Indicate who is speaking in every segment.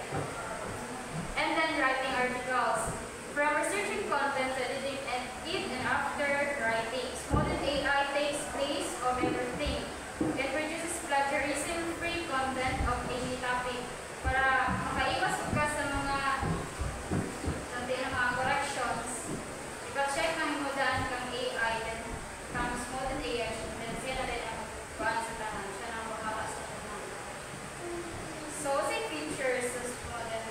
Speaker 1: And then writing articles. From researching content to editing it and after writing, modern AI takes place of everything. It produces plagiarism-free content of any topic para makaiwas ka sa mga corrections. Ipa-check ng himudaan kang AI, then comes modern AI, then siya na rin ang kuhaan sa tanan. Siya na ang makakas sa tanan. So, say features sa modern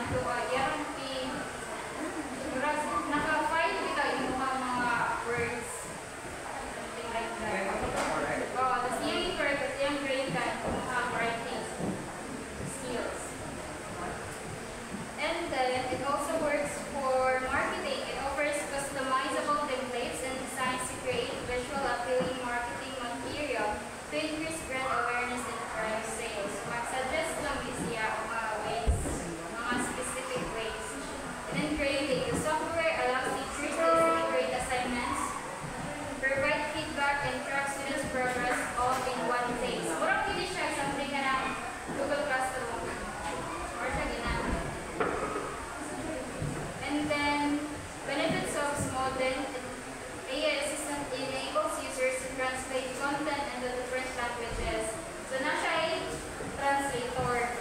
Speaker 1: to hierarchy. Naka-file kita yung mga words. Something like that. Oh, the yung work at yung grade ka mga writing skills. And then it also works for marketing. It offers customizable templates and designs to create visual appealing marketing material to increase brand awareness and drive sales. Mag-suggest lang siya ang mga ways, mga specific ways. And then grading. The software allows teachers to integrate assignments, provide feedback, and track students' progress all in one place. Murang hindi siya something ka ng Google Classroom or siya ginamit. And then, benefits of Smallden. AI Assistant enables users to translate content into different languages. So na siya ay translator.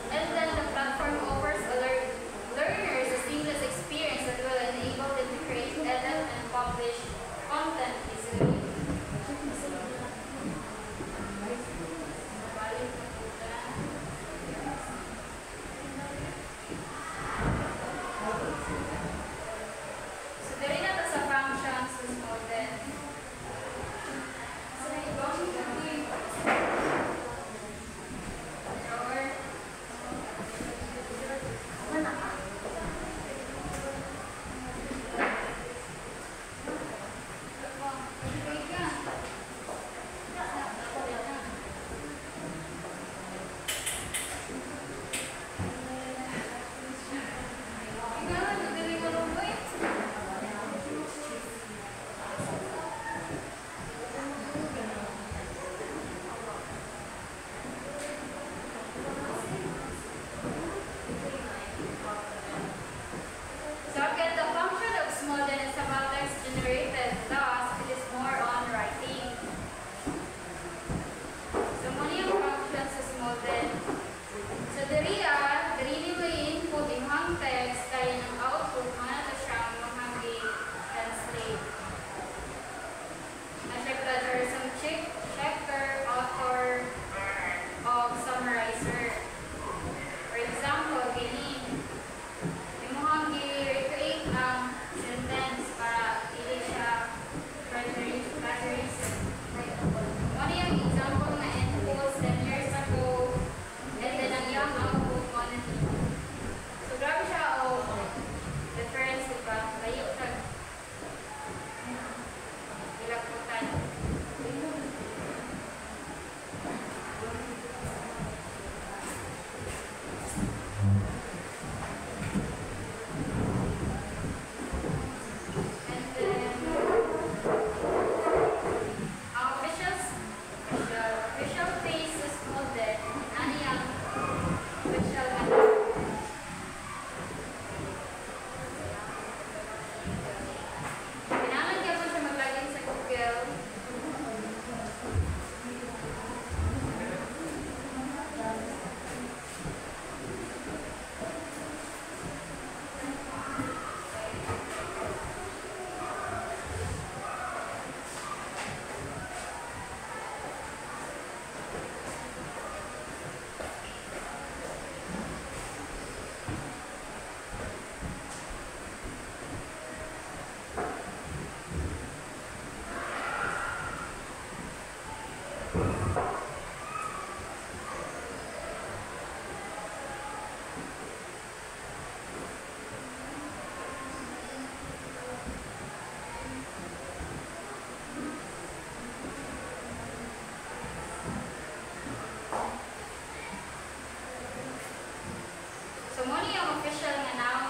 Speaker 1: And then the platform offers learners a seamless experience that will enable them to create, edit, and publish content easily. So dali na to sa functions sa Smallden. So again, the function of Smallden is about text generated, thus it is more on writing. So muna yung functions sa Smallden. So diri nimo i-input yung text kaya ng output mga na siya mga translate. Na-check plagiarism checker, author, o summarizer. For example, gini. Yung mga i-recreate ang sentence para hindi siya plagiarism. Ano yung example na inputs 10 years ago, and then ang yung output mo na dito. So grabe siya o reference, diba? Layo siya. Ilaputan. And then ang official face is Smallden. Ano yung official kailangan niya po siya mag-login sa Google. So muna yung official nga noun